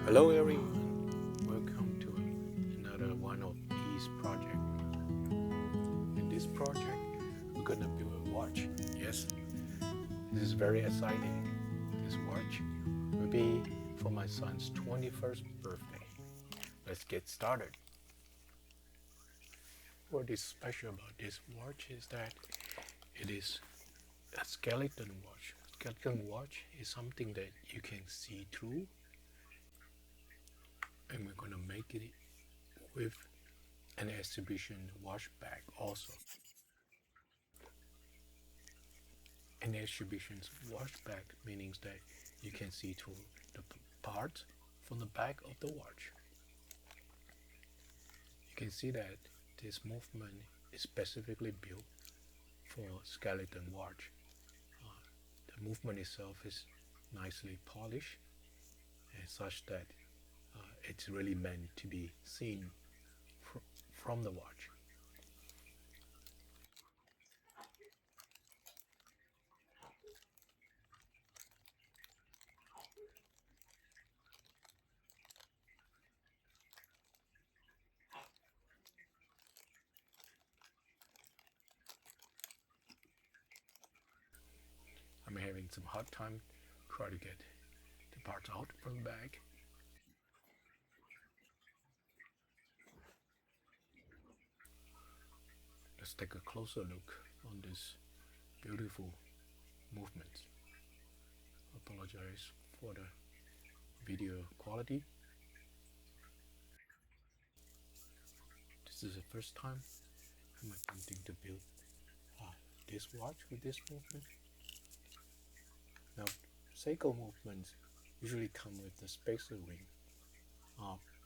Hello everyone, welcome to another one of these projects. In this project, we're gonna build a watch. Yes, this is very exciting. This watch will be for my son's 21st birthday. Let's get started. What is special about this watch is that it is a skeleton watch. Skeleton watch is something that you can see through, and we're gonna make it with an exhibition watch bag also. An exhibition watch bag means that you can see through the parts from the back of the watch. You can see that this movement is specifically built for skeleton watch. The movement itself is nicely polished and such that it's really meant to be seen from the watch. I'm having some hard time trying to get the parts out from the bag. Let's take a closer look on this beautiful movement. Apologize for the video quality. This is the first time I'm attempting to build this watch with this movement. Now, Seiko movements usually come with the spacer ring,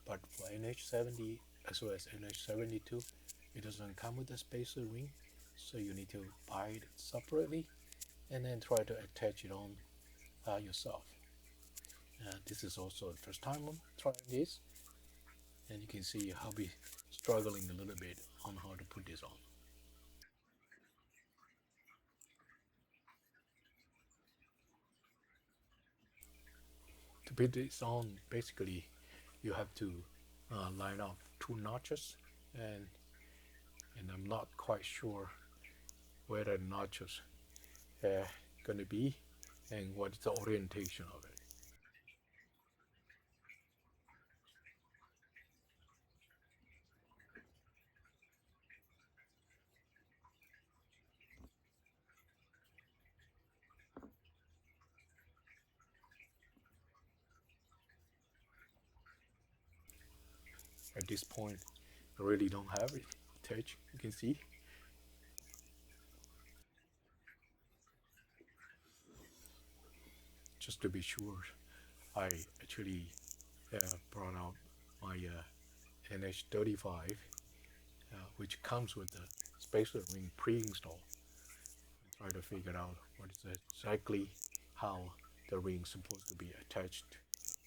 but for NH70 as well as NH72, it doesn't come with the spacer ring, so you need to buy it separately and then try to attach it on yourself. This is also the first time I'm trying this, and you can see I'll be struggling a little bit on how to put this on. To put this on, basically you have to line up two notches, and I'm not quite sure where the notches are gonna be and what is the orientation of it. At this point, I really don't have it attached. You can see. Just to be sure, I actually brought out my NH35, which comes with the spacer ring pre-installed, and try to figure out what is exactly how the ring is supposed to be attached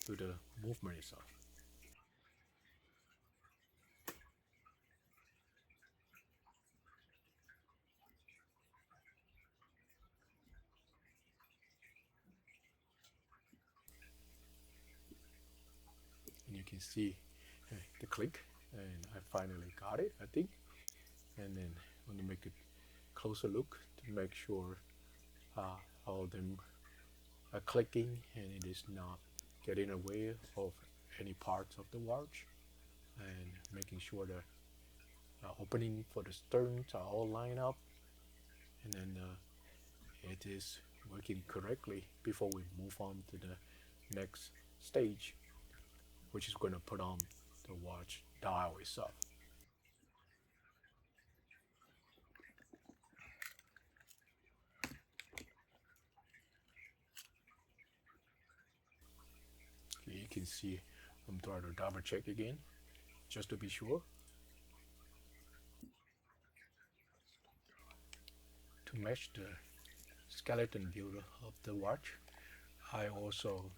to the movement itself. And you can see the click, and I finally got it, I think. And then I'm going to make a closer look to make sure all of them are clicking and it is not getting away of any parts of the watch, and making sure the opening for the sterns are all lined up, and then it is working correctly before we move on to the next stage, which is going to put on the watch dial itself. Okay, you can see I'm trying to double check again just to be sure. To match the skeleton build of the watch, I also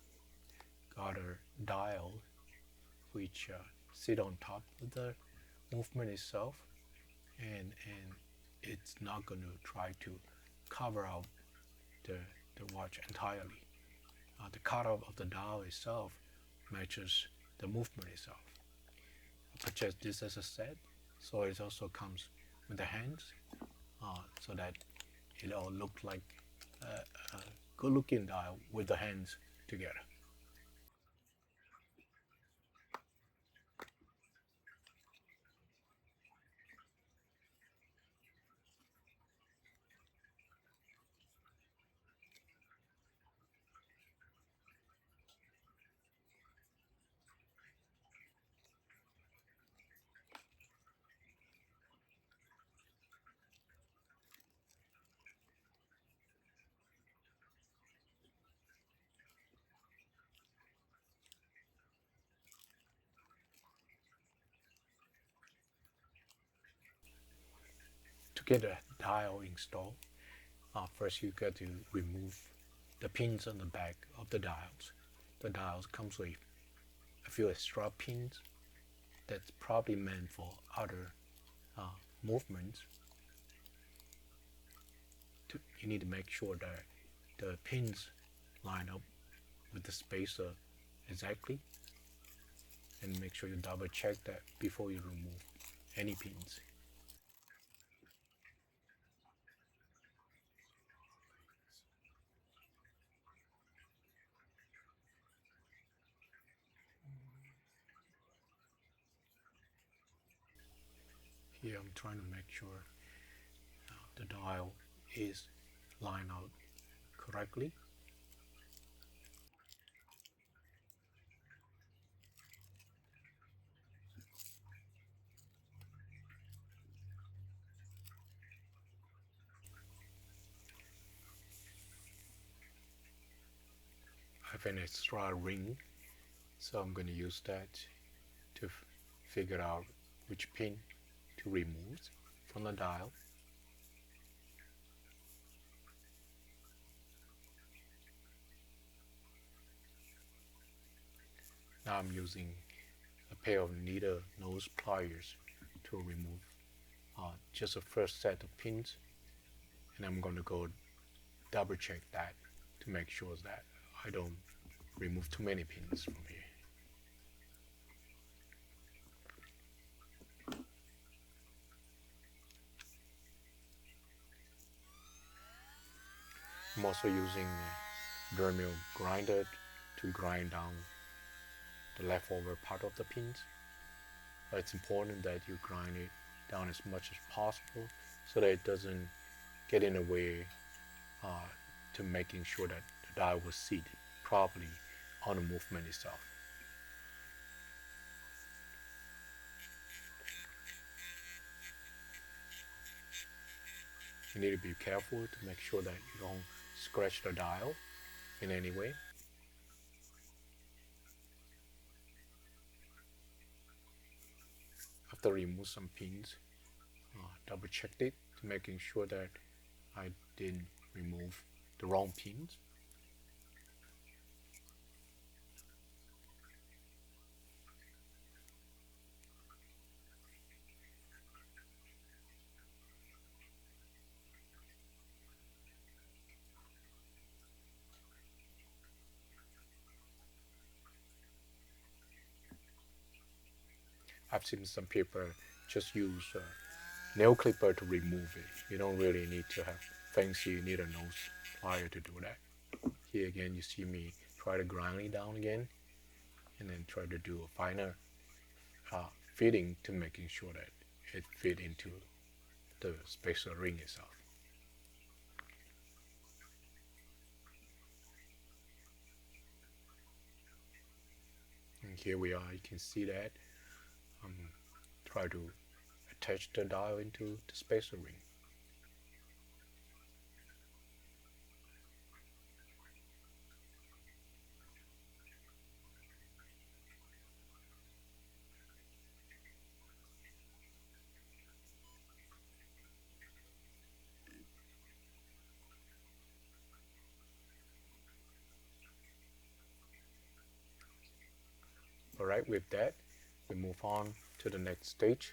got a dial which sit on top of the movement itself, and it's not going to try to cover out the watch entirely. The cutout of the dial itself matches the movement itself. I purchased this as a set, so it also comes with the hands, so that it all looks like a good looking dial with the hands together. To get a dial installed, first you got to remove the pins on the back of the dials. The dials comes with a few extra pins that's probably meant for other movements. You need to make sure that the pins line up with the spacer exactly, and make sure you double check that before you remove any pins. Here I'm trying to make sure the dial is lined out correctly. I have an extra ring, so I'm going to use that to figure out which pin to remove from the dial. Now I'm using a pair of needle nose pliers to remove just the first set of pins, and I'm going to go double check that to make sure that I don't remove too many pins from here. I'm also using a Dremel grinder to grind down the leftover part of the pins. It's important that you grind it down as much as possible so that it doesn't get in the way to making sure that the dial will sit properly on the movement itself. You need to be careful to make sure that you don't scratch the dial in any way. After remove some pins, double checked it to making sure that I didn't remove the wrong pins. I've seen some people just use a nail clipper to remove it. You don't really need to have fancy needle nose plier to do that. Here again, you see me try to grind it down again, and then try to do a finer fitting to making sure that it fit into the spacer ring itself. And here we are, you can see that. Try to attach the dial into the spacer ring. Alright, with that, we move on to the next stage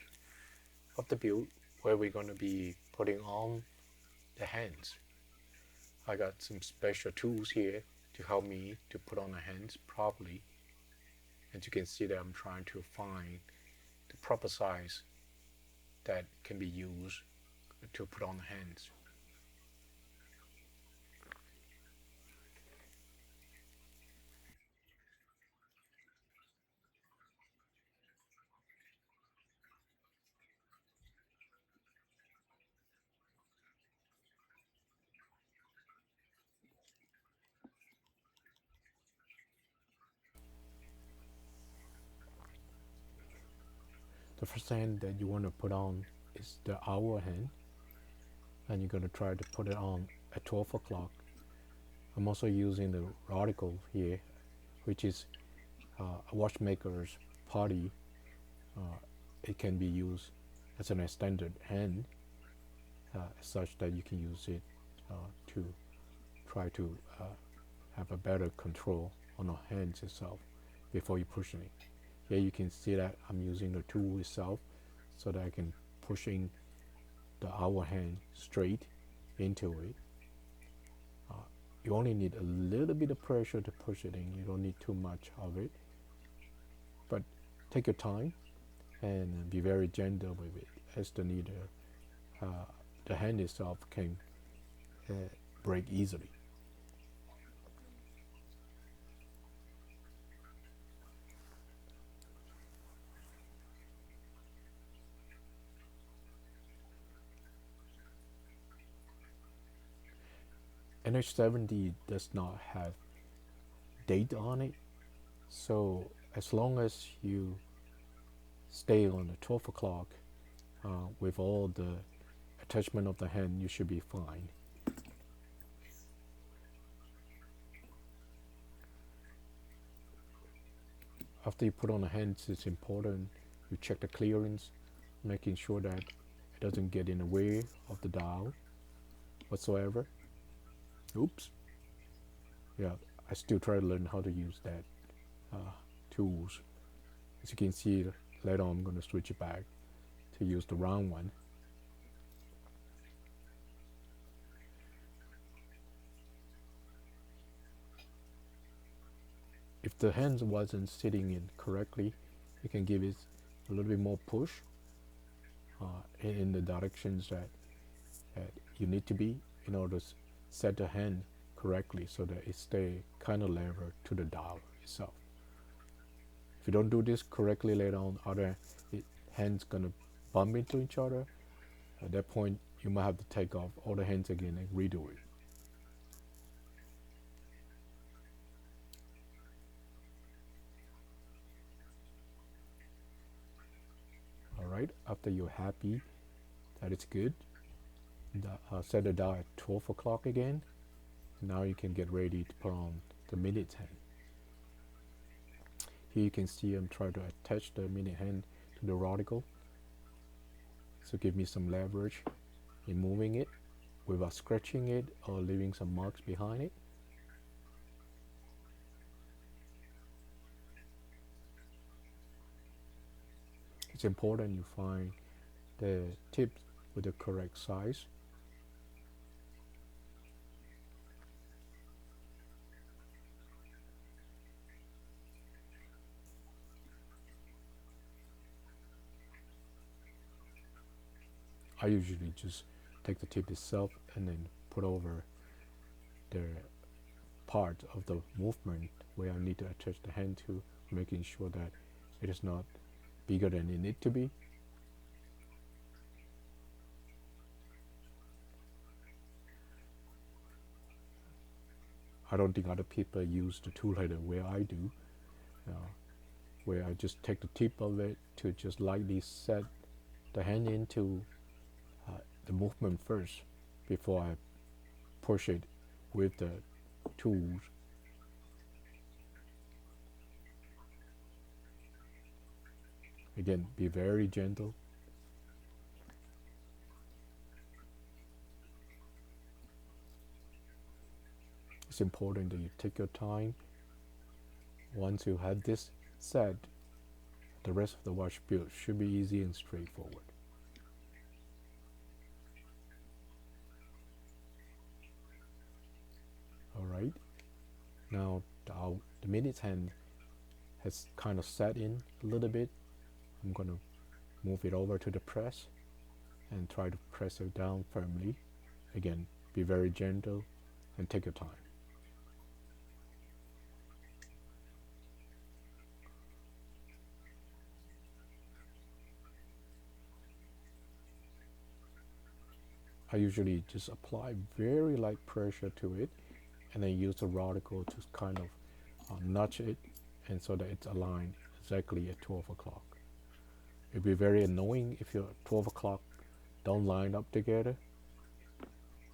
of the build where we're going to be putting on the hands. I got some special tools here to help me to put on the hands properly. As you can see that I'm trying to find the proper size that can be used to put on the hands. The first hand that you want to put on is the hour hand, and you're going to try to put it on at 12 o'clock. I'm also using the article here, which is a watchmaker's party. It can be used as an extended hand, such that you can use it to try to have a better control on the hands itself before you push it. Here you can see that I'm using the tool itself so that I can push in the hour hand straight into it. You only need a little bit of pressure to push it in. You don't need too much of it. But take your time and be very gentle with it, as the needle, the hand itself can break easily. NH70 does not have date on it, so as long as you stay on the 12 o'clock with all the attachment of the hand, you should be fine. After you put on the hands, it's important you check the clearance, making sure that it doesn't get in the way of the dial whatsoever. Oops. Yeah, I still try to learn how to use that tools. As you can see, later on I'm going to switch it back to use the round one. If the hands wasn't sitting in correctly, you can give it a little bit more push in the directions that you need to be in order to set the hand correctly so that it stay kind of level to the dial itself. If you don't do this correctly later on, other hands gonna bump into each other. At that point, you might have to take off all the hands again and redo it. Alright, after you're happy that it's good, set the dial at 12 o'clock again. Now you can get ready to put on the minute hand. Here you can see I'm trying to attach the minute hand to the rodicle. So give me some leverage in moving it without scratching it or leaving some marks behind it. It's important you find the tip with the correct size. I usually just take the tip itself and then put over the part of the movement where I need to attach the hand to, making sure that it is not bigger than it needs to be. I don't think other people use the tool like the way I do, where I just take the tip of it to just lightly set the hand into the movement first before I push it with the tools. Again, be very gentle. It's important that you take your time. Once you have this set, the rest of the watch build should be easy and straightforward. Alright, now the minute hand has kind of set in a little bit, I'm going to move it over to the press and try to press it down firmly. Again, be very gentle and take your time. I usually just apply very light pressure to it and then use the radical to kind of nudge it, and so that it's aligned exactly at 12 o'clock. It'd be very annoying if your 12 o'clock don't line up together.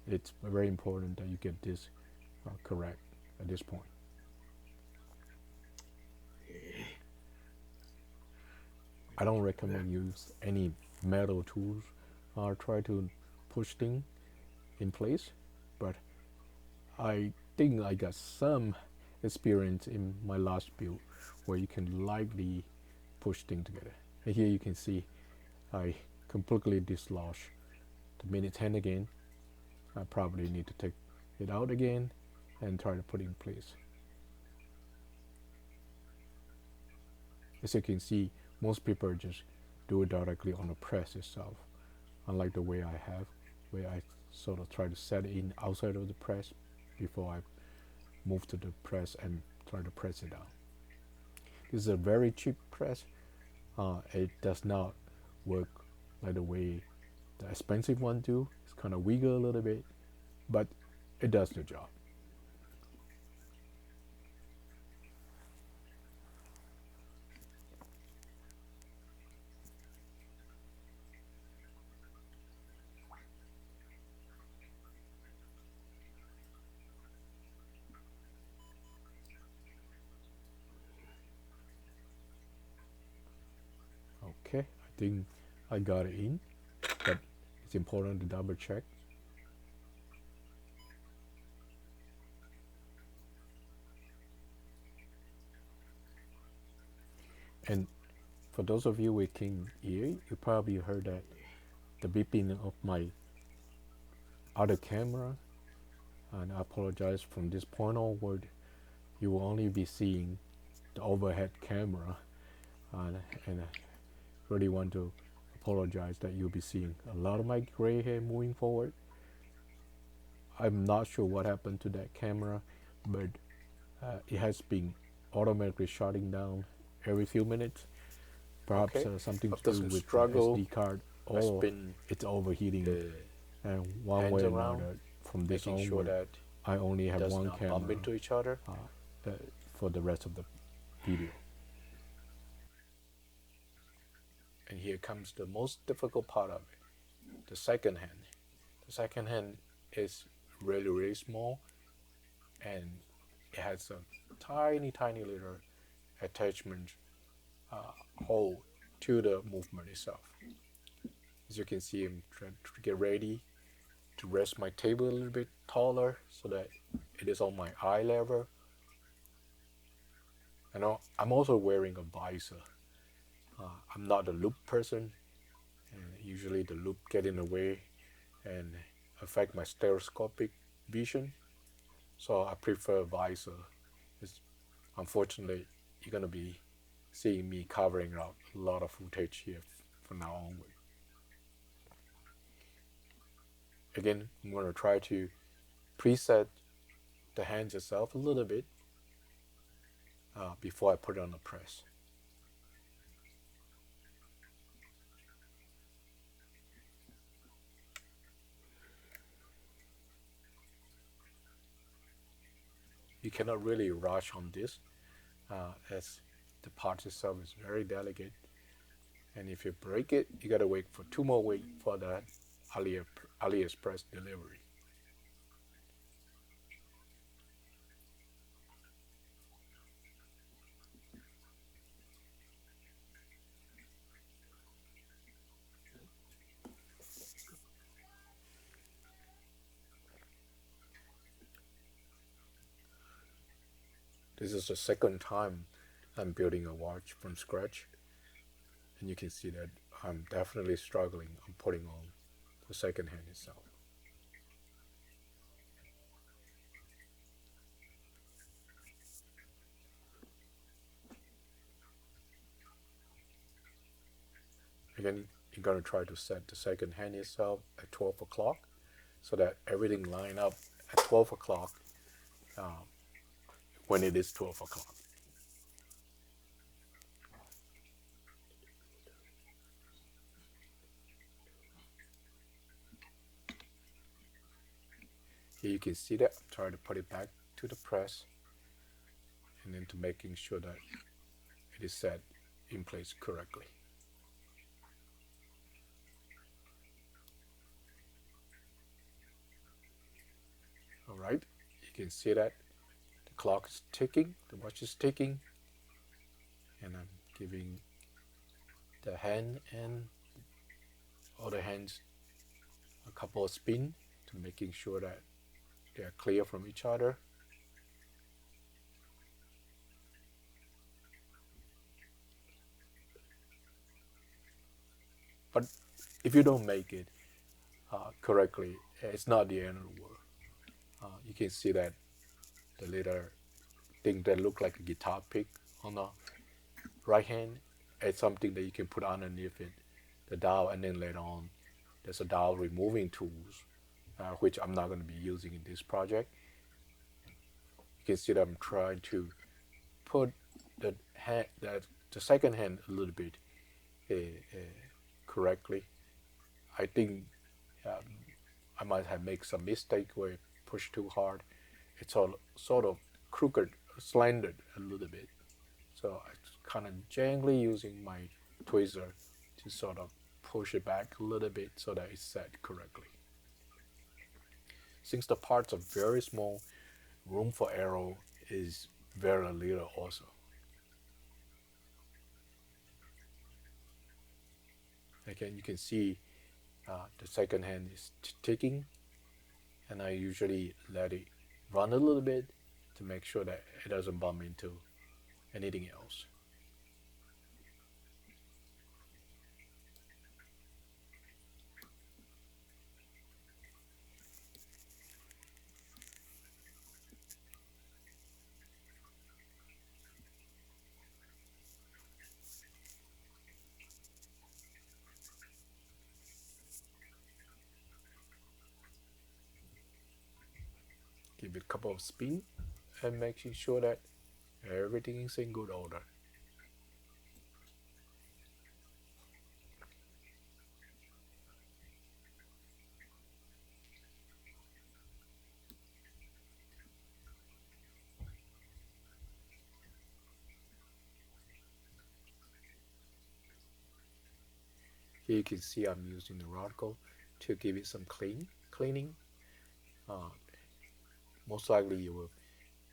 It's very important that you get this correct at this point. I don't recommend use any metal tools or try to push things in place, but I think I got some experience in my last build where you can lightly push things together. And here you can see I completely dislodged the minute hand again. I probably need to take it out again and try to put it in place. As you can see, most people just do it directly on the press itself, unlike the way I have, where I sort of try to set it in outside of the press before I move to the press and try to press it down. This is a very cheap press. It does not work like the way the expensive one do. It's kind of wiggle a little bit, but it does the job. Okay, I think I got it in, but it's important to double check. And for those of you with keen ear, you probably heard that the beeping of my other camera, and I apologize. From this point onward, you will only be seeing the overhead camera, and I really want to apologize that you'll be seeing a lot of my gray hair moving forward. I'm not sure what happened to that camera, but it has been automatically shutting down every few minutes. Perhaps something to do with the SD card, or it's overheating. And one way or another, from this onward, I only have one camera bump into each other for the rest of the video. And here comes the most difficult part of it, the second hand. The second hand is really, really small, and it has a tiny, tiny little attachment hole to the movement itself. As you can see, I'm trying to get ready to rest my table a little bit taller so that it is on my eye level. And I'm also wearing a visor. I'm not a loop person, and usually the loop get in the way and affect my stereoscopic vision. So I prefer a visor. Unfortunately, you're gonna be seeing me covering out a lot of footage here from now onward. Again, I'm gonna try to preset the hands itself a little bit before I put it on the press. You cannot really rush on this, as the part itself is very delicate, and if you break it, you gotta wait for 2 more weeks for that AliExpress delivery. This is the second time I'm building a watch from scratch, and you can see that I'm definitely struggling on putting on the second hand itself. Then you're going to try to set the second hand itself at 12 o'clock so that everything line up at 12 o'clock when it is 12 o'clock. Here you can see that. I'm trying to put it back to the press and then to making sure that it is set in place correctly. All right, you can see that the clock is ticking, the watch is ticking, and I'm giving the hand and other hands a couple of spin to making sure that they are clear from each other. But if you don't make it correctly, it's not the end of the world. You can see that the little thing that look like a guitar pick on the right hand is something that you can put underneath it, the dial, and then later on there's a dial removing tools, which I'm not going to be using in this project. You can see that I'm trying to put the hand, the second hand a little bit correctly. I think I might have made some mistake where I pushed too hard. It's all sort of crooked, slanted a little bit. So I kind of gently using my tweezer to sort of push it back a little bit so that it's set correctly. Since the parts are very small, room for error is very little also. Again, you can see the second hand is ticking, and I usually let it run a little bit to make sure that it doesn't bump into anything else. Give it a couple of spin and making sure that everything is in good order. Here you can see I'm using the radical to give it some cleaning. Uh, Most likely you will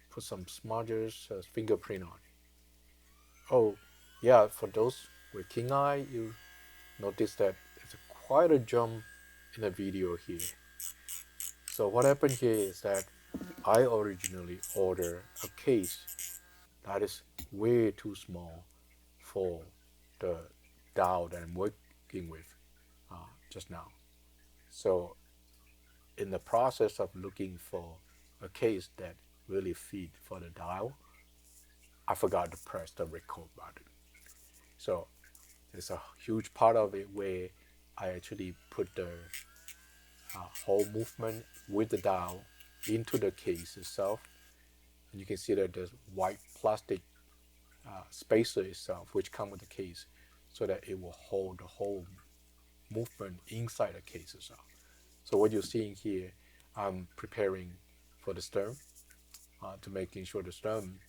put some smudges, fingerprint on it. Oh, yeah, for those with king eye, you notice that there's quite a jump in the video here. So what happened here is that I originally ordered a case that is way too small for the dial that I'm working with just now. So in the process of looking for a case that really fit for the dial, I forgot to press the record button. So there's a huge part of it where I actually put the whole movement with the dial into the case itself. And you can see that there's white plastic spacer itself, which come with the case, so that it will hold the whole movement inside the case itself. So what you're seeing here, I'm preparing for the stern to making sure the stern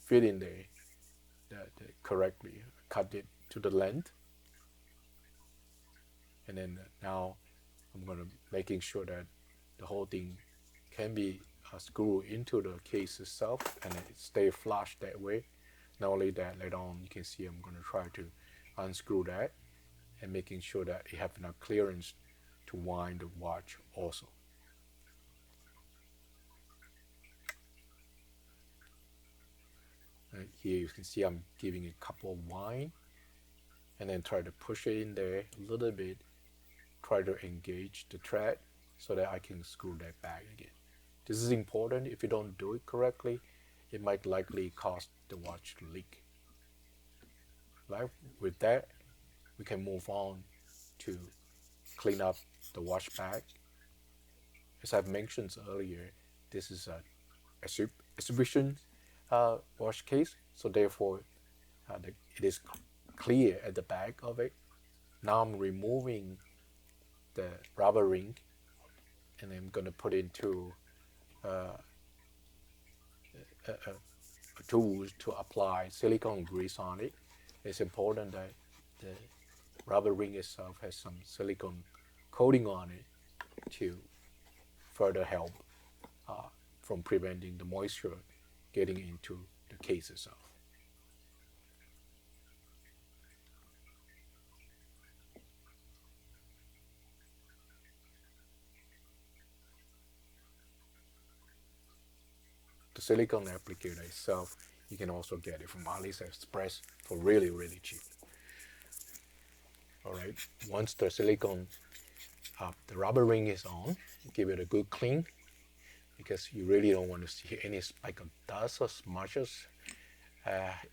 fit in there correctly. Cut it to the length, and then now I'm gonna making sure that the whole thing can be screwed into the case itself and it stay flush that way. Not only that, later on you can see I'm gonna try to unscrew that and making sure that it have enough clearance to wind the watch also. Here you can see I'm giving it a couple of wind and then try to push it in there a little bit, try to engage the thread so that I can screw that back again. This is important. If you don't do it correctly, it might likely cause the watch to leak. Right? With that, we can move on to clean up the wash bag. As I've mentioned earlier, this is a exhibition wash case, so therefore it is clear at the back of it. Now I'm removing the rubber ring, and I'm going to put into tools to apply silicone grease on it. It's important that the rubber ring itself has some silicone coating on it to further help from preventing the moisture getting into the case itself. The silicone applicator itself, you can also get it from AliExpress for really, really cheap. All right, once the silicone, the rubber ring is on, give it a good clean because you really don't want to see any spike of dust or smudges,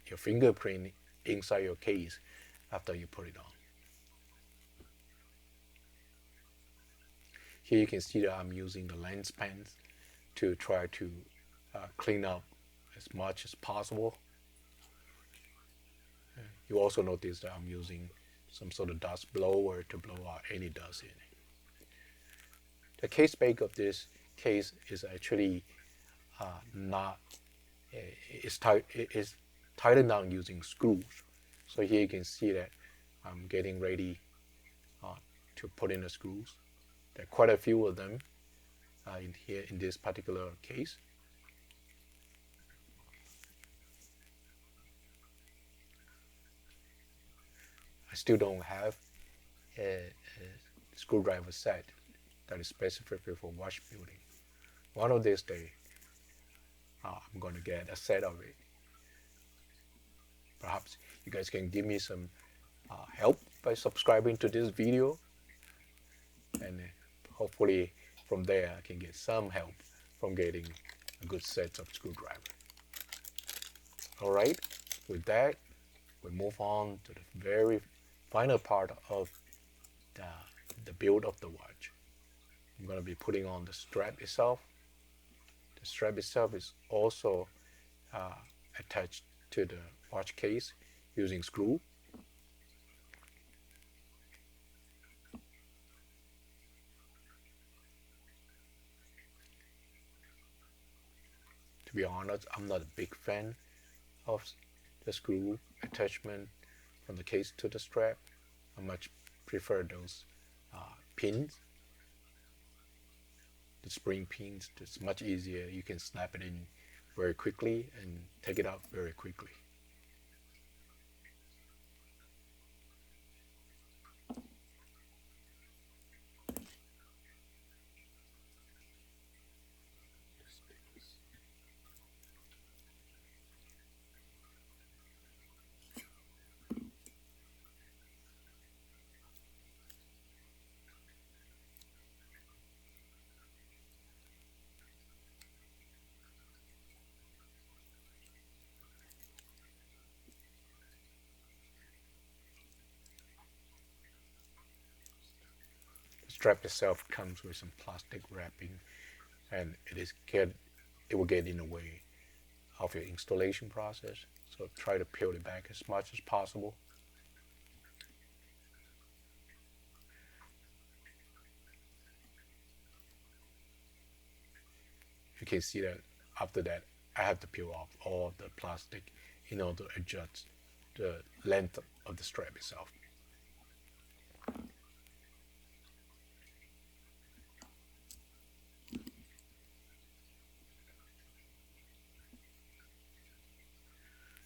your fingerprint inside your case after you put it on. Here you can see that I'm using the lens pen to try to clean up as much as possible. You also notice that I'm using some sort of dust blower to blow out any dust in it. The case back of this case is actually not, it's tightened down using screws. So here you can see that I'm getting ready to put in the screws. There are quite a few of them in here in this particular case. I still don't have a screwdriver set that is specifically for wash building. One of these days, I'm going to get a set of it. Perhaps you guys can give me some help by subscribing to this video, and hopefully from there I can get some help from getting a good set of screwdriver. All right, with that, we move on to the very final part of the build of the watch. I'm going to be putting on the strap itself. The strap itself is also attached to the watch case using screw. To be honest, I'm not a big fan of the screw attachment from the case to the strap. I much prefer those pins, the spring pins. It's much easier. You can snap it in very quickly and take it out very quickly. The strap itself comes with some plastic wrapping, and it will get in the way of your installation process. So try to peel it back as much as possible. You can see that after that, I have to peel off all the plastic in order to adjust the length of the strap itself.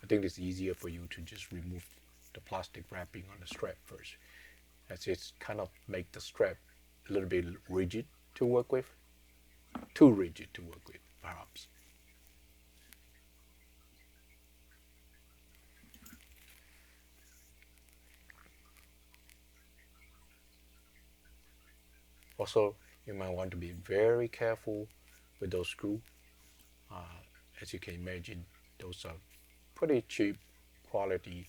I think it's easier for you to just remove the plastic wrapping on the strap first, as it's kind of make the strap a little bit rigid to work with, too rigid to work with, perhaps. Also, you might want to be very careful with those screws. As you can imagine, those are pretty cheap quality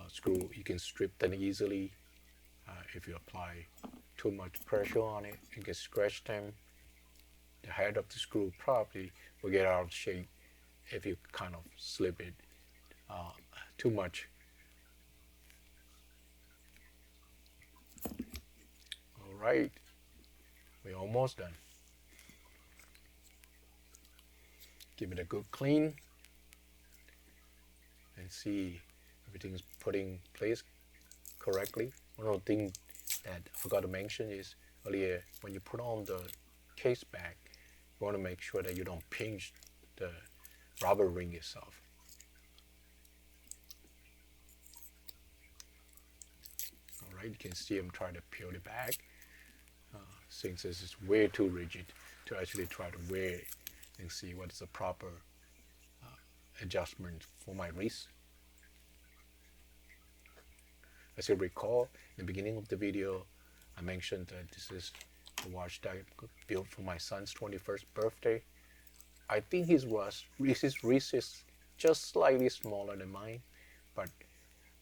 screw, you can strip them easily. If you apply too much pressure on it, you can scratch them. The head of the screw probably will get out of shape if you kind of slip it too much. All right, we're almost done. Give it a good clean and see everything is put in place correctly. One of the things that I forgot to mention is earlier, when you put on the case back, you want to make sure that you don't pinch the rubber ring itself. All right, you can see I'm trying to peel it back since this is way too rigid to actually try to wear it and see what is the proper adjustment for my wrist. As you recall, in the beginning of the video, I mentioned that this is a watch that I built for my son's 21st birthday. I think his wrist is just slightly smaller than mine, but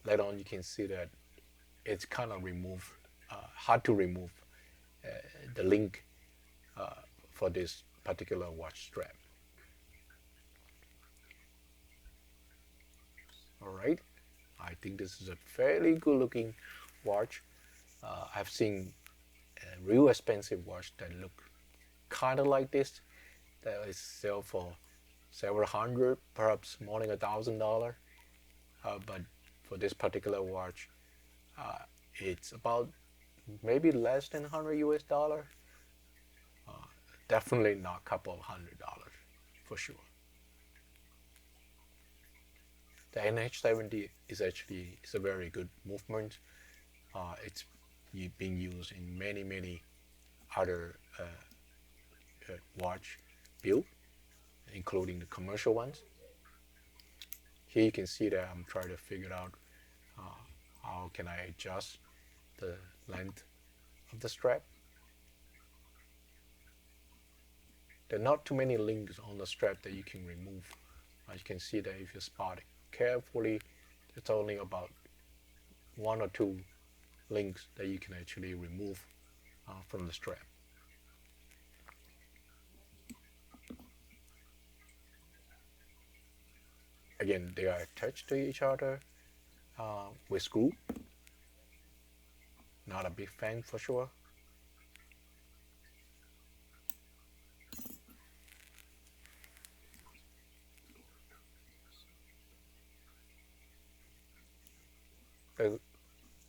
later on you can see that it's kind of hard to remove the link for this particular watch strap. All right, I think this is a fairly good looking watch. I've seen a real expensive watch that look kind of like this that is sell for several hundred, perhaps more than $1,000. But for this particular watch, it's about maybe less than 100 US dollar. Definitely not a couple of $100 for sure. The NH70 is a very good movement. It's being used in many other watch build, including the commercial ones. Here you can see that I'm trying to figure out how can I adjust the length of the strap. There are not too many links on the strap that you can remove. As you can see that if you spot it carefully, it's only about 1 or 2 links that you can actually remove from the strap. Again, they are attached to each other with screw. Not a big fan for sure.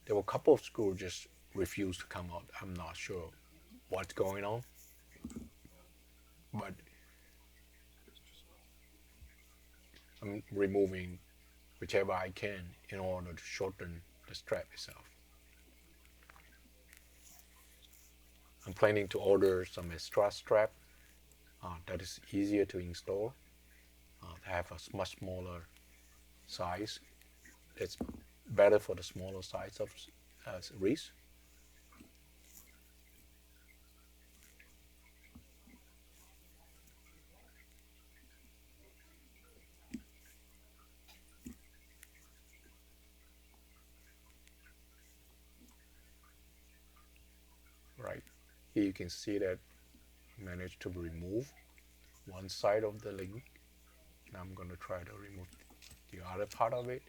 There were a couple of screws just refused to come out. I'm not sure what's going on, but I'm removing whichever I can in order to shorten the strap itself. I'm planning to order some extra strap that is easier to install. They have a much smaller size. It's better for the smaller size of wrist. Right here you can see that I managed to remove one side of the link. Now I'm going to try to remove the other part of it.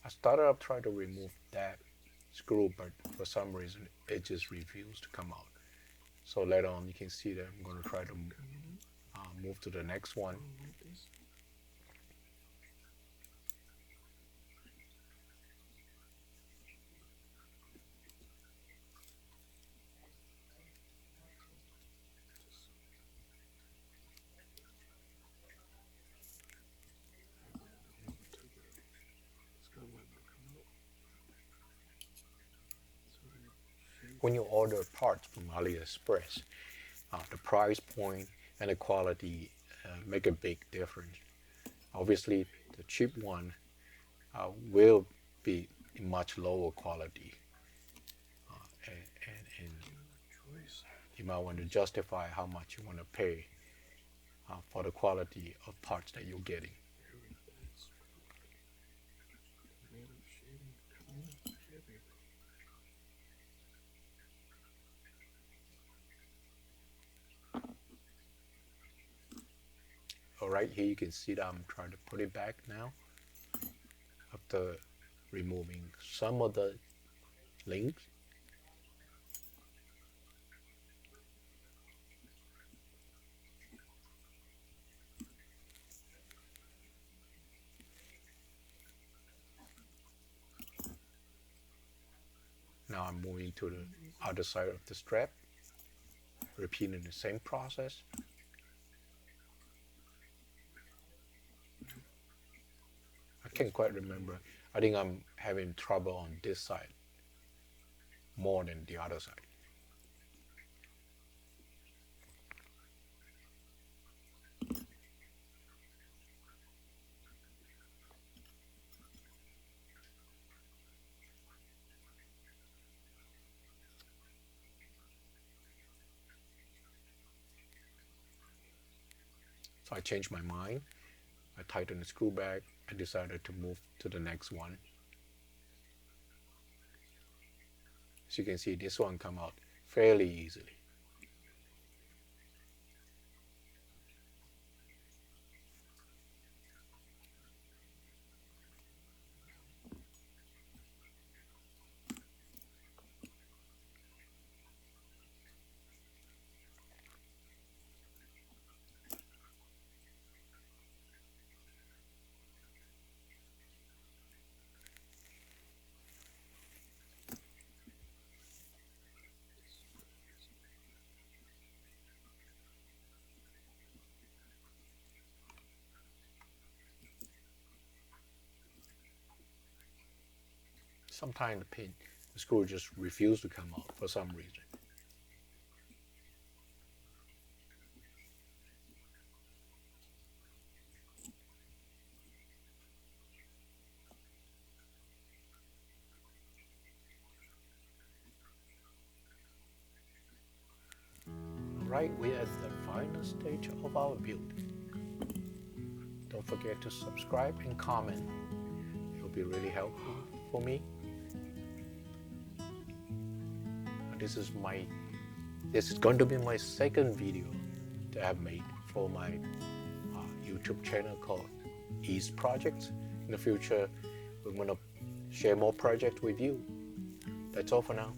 I started up trying to remove that screw, but for some reason it just refused to come out. So later on you can see that I'm going to try to move to the next one. When you order parts from AliExpress, the price point and the quality make a big difference. Obviously, the cheap one will be much lower quality, and you might want to justify how much you want to pay for the quality of parts that you're getting. So right here you can see that I'm trying to put it back now after removing some of the links. Now I'm moving to the other side of the strap, repeating the same process. I can't quite remember. I think I'm having trouble on this side more than the other side. So I changed my mind. I tightened the screw back. I decided to move to the next one. As you can see, this one come out fairly easily. Sometimes the screw just refuses to come out for some reason. Right, we're at the final stage of our build. Don't forget to subscribe and comment. It'll be really helpful for me. This is going to be my second video that I've made for my YouTube channel called Ease Projects. In the future, we're going to share more projects with you. That's all for now.